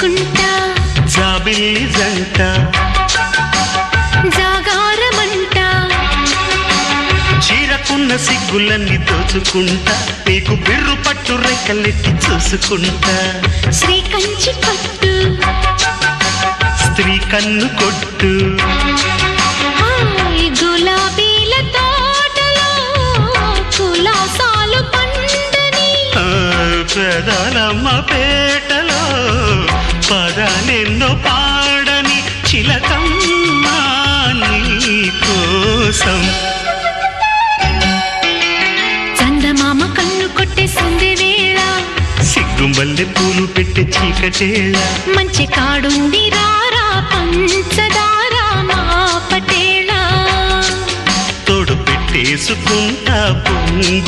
చేసుకుంటా జాబిల్లి జంట జాగారమంట చీరకున్న సిగ్గులన్నీ దోచుకుంటా నీకు బిర్రు పట్టు రెక్కలెట్టి చూసుకుంటా శ్రీకంచి పట్టు స్త్రీ కన్ను కొట్టు గులాబీల తోటలో కులాసాలు పండని పెదాలమ్మ పేటలో పదాలెన్నో పాడని చిలకమ్మ నీ కోసం చందమామ కన్ను కొట్టే సంధి వేళ సిగ్గుంబల్లె పూలు పెట్టే చీకటేళ మంచి కాడుంది రారా పంచదార మా పటేళ తోడు పెట్టేసుకుంటా పొంగు